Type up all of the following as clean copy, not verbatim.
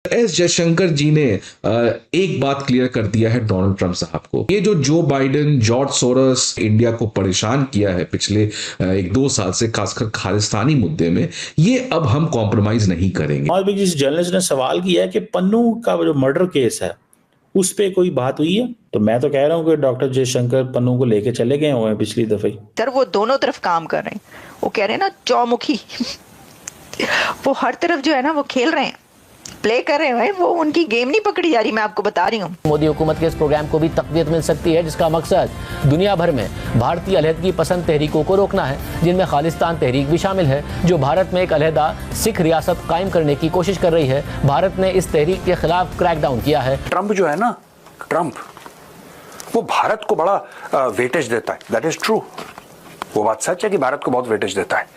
S Jaishankar जी ने एक बात क्लियर कर दिया है डोनाल्ड ट्रंप साहब को। ये Joe Biden, George source India को परेशान किया है पिछले 1-2 साल से, खासकर खालिस्तानी मुद्दे में, ये अब हम कॉम्प्रोमाइज नहीं करेंगे। और भी जिस जर्नलिस्ट ने सवाल किया है कि पन्नू का जो मर्डर केस है उस पे कोई बात हुई है, तो मैं तो कह रहा हूँ कि डॉक्टर जयशंकर पन्नू को लेके चले गए हुए हैं पिछली दफे। सर वो दोनों तरफ काम कर रहे हैं, वो कह रहे हैं ना चौमुखी वो हर तरफ जो है ना वो खेल रहे हैं, प्ले कर रहे हैं, वो उनकी गेम नहीं पकड़ी जा रही, मैं आपको बता रही हूँ। मोदी हुकूमत के इस प्रोग्राम को भी तक़वियत मिल सकती है, जिसका मकसद दुनिया भर में भारतीय अलहदगी पसंद तहरीकों को रोकना है, जिनमें खालिस्तान तहरीक भी शामिल है, जो भारत में एक अलहदा सिख रियासत कायम करने की कोशिश कर रही है। भारत ने इस तहरीक के खिलाफ क्रैकडाउन किया है। ट्रंप जो है ना, ट्रंप वो भारत को बड़ा वेटेज देता है, दैट इज ट्रू। वो बात सच है कि भारत को बहुत वेटेज देता है।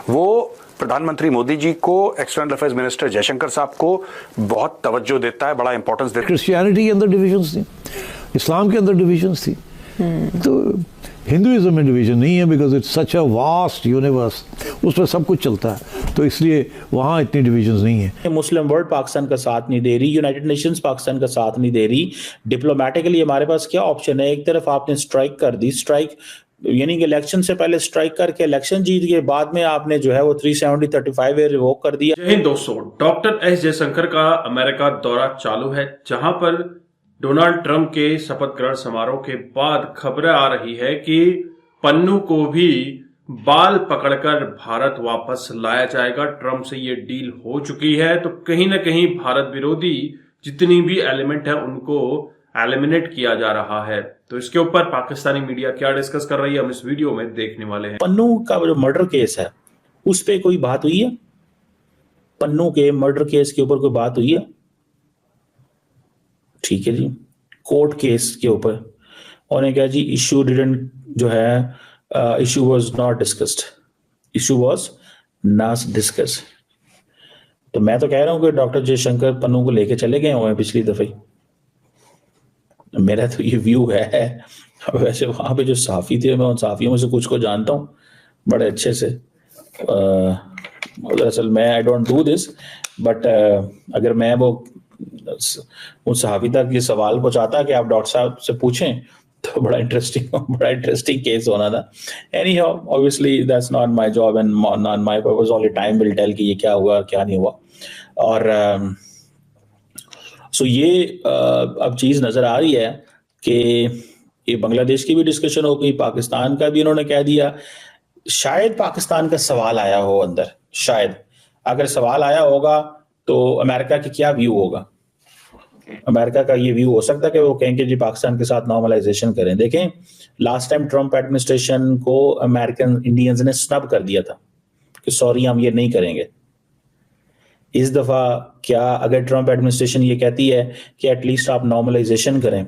वो प्रधानमंत्री मोदी जी को, एक्सटर्नल अफेयर्स मिनिस्टर जयशंकर साहब को बहुत तवज्जो देता है, बड़ा इंपॉर्टेंस देता है। क्रिश्चियनिटी के अंदर डिविजन्स थी, इस्लाम के अंदर डिविजन्स थी, तो हिंदुइज्म में डिवीजन नहीं है, because it's such a vast universe, उसमें सब कुछ चलता है, तो इसलिए वहाँ इतनी डिविजन्स नहीं है। मुस्लिम वर्ल्ड पाकिस्तान का साथ नहीं दे रही, यूनाइटेड नेशंस पाकिस्तान का साथ नहीं दे रही। डिप्लोमेटिकली हमारे पास क्या ऑप्शन है? एक तरफ आपने स्ट्राइक कर दी, स्ट्राइक यानी कि इलेक्शन से पहले स्ट्राइक करके इलेक्शन जीत के बाद में आपने जो है वो 370-35 रिवोक कर दिया। जय हिंद दोस्तों, डॉक्टर एस जयशंकर का अमेरिका दौरा चालू है, जहां पर डोनाल्ड ट्रंप के शपथ ग्रहण समारोह के बाद खबरें आ रही है कि पन्नू को भी बाल पकड़कर भारत वापस लाया जाएगा। ट्रंप से ये डील हो चुकी है, तो कहीं ना कहीं भारत विरोधी जितनी भी एलिमेंट है उनको एलिमिनेट किया जा रहा है। तो इसके ऊपर पाकिस्तानी मीडिया क्या डिस्कस कर रही है, हम इस वीडियो में देखने वाले हैं। पन्नू का जो मर्डर केस है उस पे कोई बात हुई है? पन्नू के मर्डर केस के ऊपर कोई बात हुई है? ठीक है जी, कोर्ट केस के ऊपर उन्होंने कहा जी इशू डिडंट जो है issue was not discussed, issue was not discussed. तो मैं तो कह रहा हूं कि डॉक्टर जयशंकर पन्नू को लेके चले गए हुए हैं पिछली दफे। मेरा तो ये व्यू है। वैसे वहां पे जो सहाफी थे, मैं उन सहाफियों में से कुछ को जानता हूँ बड़े अच्छे से। दरअसल मैं I don't do this, but अगर मैं वो उन सहाफी तक ये सवाल पहुंचाता कि आप डॉक्टर साहब से पूछें, तो बड़ा इंटरेस्टिंग केस होना था। Anyhow, obviously that's not my job and not my purpose, only time will tell कि ये क्या हुआ क्या नहीं हुआ। और सो ये अब चीज नजर आ रही है कि ये बांग्लादेश की भी डिस्कशन हो गई, पाकिस्तान का भी उन्होंने कह दिया। शायद पाकिस्तान का सवाल आया हो अंदर, शायद अगर सवाल आया होगा तो अमेरिका की क्या व्यू होगा? अमेरिका का ये व्यू हो सकता है कि वो कहेंगे जी पाकिस्तान के साथ नॉर्मलाइजेशन करें। देखें, लास्ट टाइम ट्रंप एडमिनिस्ट्रेशन को अमेरिकन इंडियंस ने स्नब कर दिया था कि सॉरी हम ये नहीं करेंगे। इस दफा क्या अगर ट्रंप एडमिनिस्ट्रेशन ये कहती है कि एटलीस्ट आप नॉर्मलाइजेशन करें,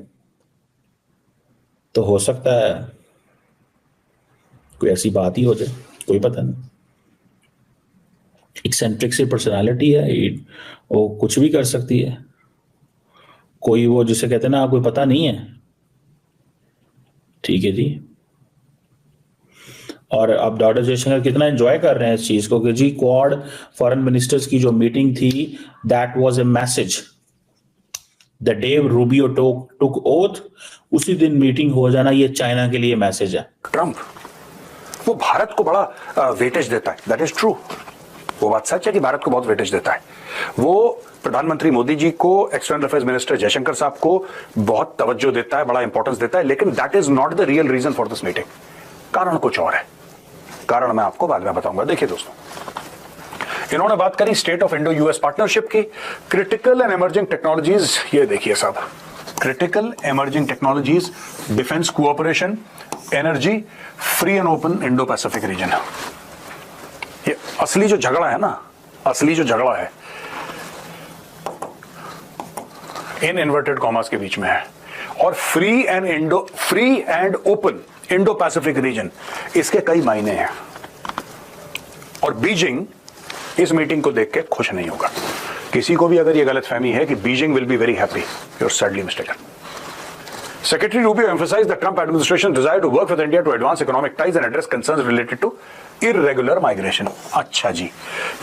तो हो सकता है कोई ऐसी बात ही हो जाए, कोई पता नहीं। एक्सेंट्रिक सी पर्सनालिटी है, वो कुछ भी कर सकती है। कोई वो जिसे कहते हैं ना कोई पता नहीं है। ठीक है जी। और अब डॉक्टर जयशंकर कितना एंजॉय कर रहे हैं इस चीज को कि जी क्वाड फॉरेन मिनिस्टर्स की जो मीटिंग थी, that was a message. The day Rubio took oath, उसी दिन मीटिंग हो जाना, ये चाइना के लिए मैसेज है। ट्रंप वो भारत को बड़ा वेटेज देता है, दैट इज ट्रू। वो बात सच है कि भारत को बहुत वेटेज देता है। वो प्रधानमंत्री मोदी जी को, एक्सटर्नल अफेयर्स मिनिस्टर जयशंकर साहब को बहुत तवज्जो देता है, बड़ा इंपॉर्टेंस देता है, लेकिन that is not the real reason for this meeting. कारण कुछ और है, कारण मैं आपको बाद में बताऊंगा। देखिए दोस्तों, इन्होंने बात करी state of Indo US partnership की, क्रिटिकल एंड इमर्जिंग टेक्नोलॉजीज, ये देखिए साहब, critical emerging technologies, defence cooperation, energy, free and open Indo Pacific region. ये असली जो झगड़ा है ना, असली जो झगड़ा है इन इन्वर्टेड कॉमर्स के बीच में है। और free and open Indo Pacific region, इसके कई मायने हैं। और बीजिंग इस मीटिंग को देख के खुश नहीं होगा। किसी को भी अगर यह गलतफहमी है कि Beijing will be very happy, you are sadly mistaken. Secretary Rubio emphasized the Trump administration's desire to work with India to advance economic ties and address concerns related to irregular migration. अच्छा जी,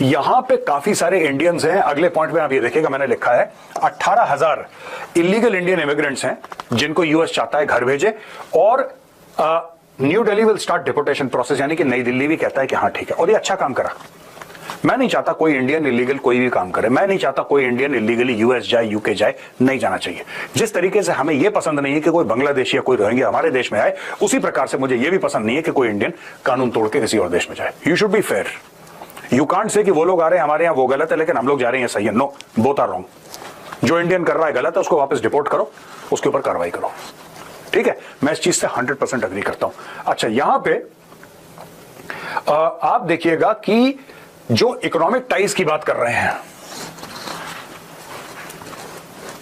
यहां पे काफी सारे Indians हैं. अगले point में आप ये देखिएगा, मैंने लिखा है 18,000 इलीगल इंडियन इमिग्रेंट्स हैं जिनको यूएस चाहता है घर भेजे, और new Delhi will start deportation process, यानी कि नई दिल्ली भी कहता है कि हाँ ठीक है. और ये अच्छा काम करा. मैं नहीं चाहता कोई इंडियन इलीगल कोई भी काम करे. मैं नहीं चाहता कोई इंडियन इलीगली यूएस जाए, यूके जाए. नहीं जाना चाहिए. जिस तरीके से हमें यह पसंद नहीं है कि कोई बांग्लादेशी या कोई रोहिंग्या हमारे देश में आए, उसी प्रकार से मुझे यह भी पसंद नहीं है कि कोई इंडियन कानून तोड़ के किसी और देश में जाए. You should be fair. You can't say कि वो लोग आ रहे हैं हमारे यहाँ वो गलत है, लेकिन हम लोग जा रहे हैं सही है. No, both are wrong. जो इंडियन कर रहा है गलत है, उसको वापस डिपोर्ट करो, उसके ऊपर कार्रवाई करो. ठीक है, मैं इस चीज से 100% अग्री करता हूं. अच्छा, यहां पे आप देखिएगा कि जो इकोनॉमिक टाइज की बात कर रहे हैं,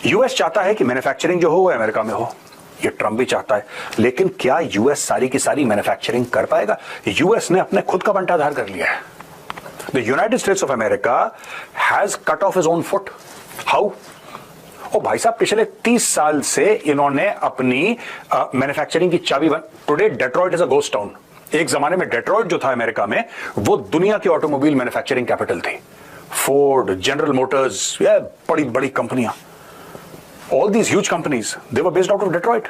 यूएस चाहता है कि मैन्युफैक्चरिंग जो हो वो अमेरिका में हो. ये ट्रम्प भी चाहता है, लेकिन क्या यूएस सारी की सारी मैन्युफैक्चरिंग कर पाएगा? यूएस ने अपने खुद का बंटाधार कर लिया है. The United States of America has cut off his own foot. How? ओ भाई साहब, पिछले 30 साल से इन्होंने अपनी मैन्युफैक्चरिंग की चाबी बंद. Today Detroit is a ghost town. एक जमाने में डेट्रॉइट जो था अमेरिका में, वो दुनिया की ऑटोमोबाइल मैन्युफैक्चरिंग कैपिटल थी. फोर्ड, जनरल मोटर्स, ये बड़ी बड़ी कंपनियां, all these huge companies, they were based out of Detroit.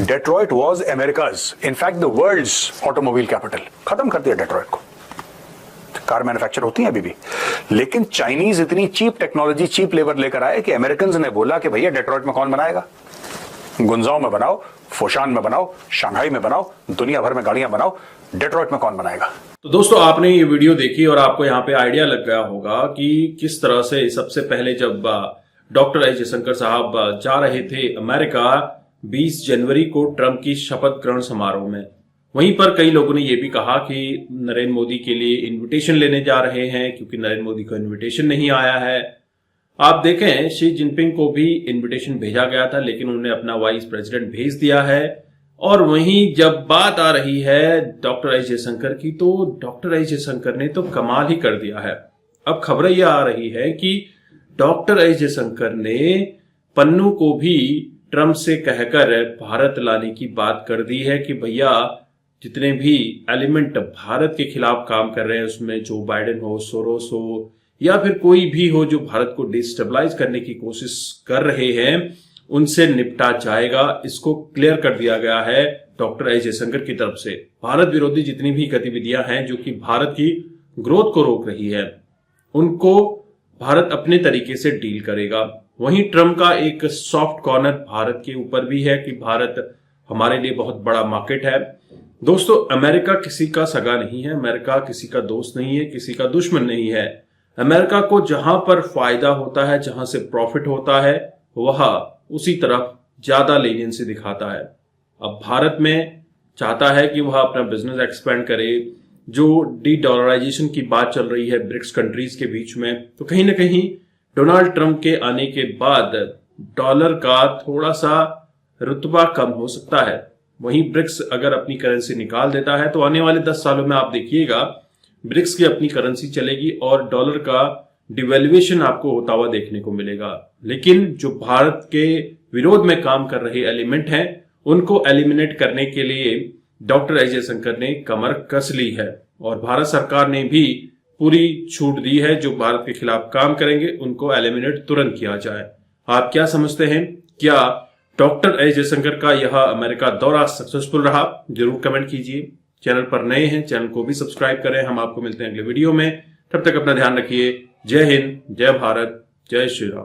Detroit was America's, in fact the world's automobile capital. खत्म कर दिया डेट्रॉइट को. कार मैन्युफैक्चर होती है अभी भी, लेकिन चाइनीज इतनी चीप टेक्नोलॉजी, चीप लेबर लेकर आए कि अमेरिकन ने बोला कि भैया डेट्रॉइट में कौन बनाएगा? गुंजाओ में बनाओ, फोशान में बनाओ, शंघाई में बनाओ, दुनिया भर में गाड़ियां बनाओ, डेट्रॉइट में कौन बनाएगा? तो दोस्तों, आपने ये वीडियो देखी और आपको यहाँ पे आइडिया लग गया होगा कि किस तरह से सबसे पहले जब डॉक्टर एस जयशंकर साहब जा रहे थे अमेरिका 20 जनवरी को ट्रंप की शपथ ग्रहण समारोह में, वहीं पर कई लोगों ने यह भी कहा कि नरेंद्र मोदी के लिए इन्विटेशन लेने जा रहे हैं, क्योंकि नरेंद्र मोदी को इन्विटेशन नहीं आया है. आप देखें, शी जिनपिंग को भी इन्विटेशन भेजा गया था, लेकिन उन्होंने अपना वाइस प्रेसिडेंट भेज दिया है. और वहीं जब बात आ रही है डॉक्टर एस जयशंकर की, तो डॉक्टर एस जयशंकर ने तो कमाल ही कर दिया है. अब खबरें यह आ रही है कि डॉक्टर एस जयशंकर ने पन्नू को भी ट्रंप से कहकर भारत लाने की बात कर दी है कि भैया जितने भी एलिमेंट भारत के खिलाफ काम कर रहे हैं, उसमें जो बाइडेन हो, सोरोस हो, या फिर कोई भी हो जो भारत को डिस्टेबलाइज करने की कोशिश कर रहे हैं, उनसे निपटा जाएगा. इसको क्लियर कर दिया गया है डॉक्टर एस जयशंकर की तरफ से. भारत विरोधी जितनी भी गतिविधियां हैं जो कि भारत की ग्रोथ को रोक रही है, उनको भारत अपने तरीके से डील करेगा. वहीं ट्रंप का एक सॉफ्ट कॉर्नर भारत के ऊपर भी है कि भारत हमारे लिए बहुत बड़ा मार्केट है. दोस्तों, अमेरिका किसी का सगा नहीं है, अमेरिका किसी का दोस्त नहीं है, किसी का दुश्मन नहीं है. अमेरिका को जहां पर फायदा होता है, जहां से प्रॉफिट होता है, वह उसी तरफ ज्यादा लेनियंसी दिखाता है. अब भारत में चाहता है कि वह अपना बिजनेस एक्सपेंड करे. जो डी डॉलराइजेशन की बात चल रही है ब्रिक्स कंट्रीज के बीच में, तो कहीं ना कहीं डोनाल्ड ट्रंप के आने के बाद डॉलर का थोड़ा सा रुतबा कम हो सकता है. वहीं ब्रिक्स अगर अपनी करेंसी निकाल देता है, तो आने वाले 10 सालों में आप देखिएगा ब्रिक्स की अपनी करेंसी चलेगी और डॉलर का डिवेल्युएशन आपको होता हुआ देखने को मिलेगा. लेकिन जो भारत के विरोध में काम कर रहे एलिमेंट हैं, उनको एलिमिनेट करने के लिए डॉक्टर एस जयशंकर ने कमर कस ली है, और भारत सरकार ने भी पूरी छूट दी है. जो भारत के खिलाफ काम करेंगे उनको एलिमिनेट तुरंत किया जाए. आप क्या समझते हैं? क्या डॉक्टर एस जयशंकर का यह अमेरिका दौरा सक्सेसफुल रहा? जरूर कमेंट कीजिए. चैनल पर नए हैं, चैनल को भी सब्सक्राइब करें. हम आपको मिलते हैं अगले वीडियो में. तब तक अपना ध्यान रखिए. जय हिंद, जय भारत, जय श्री राम.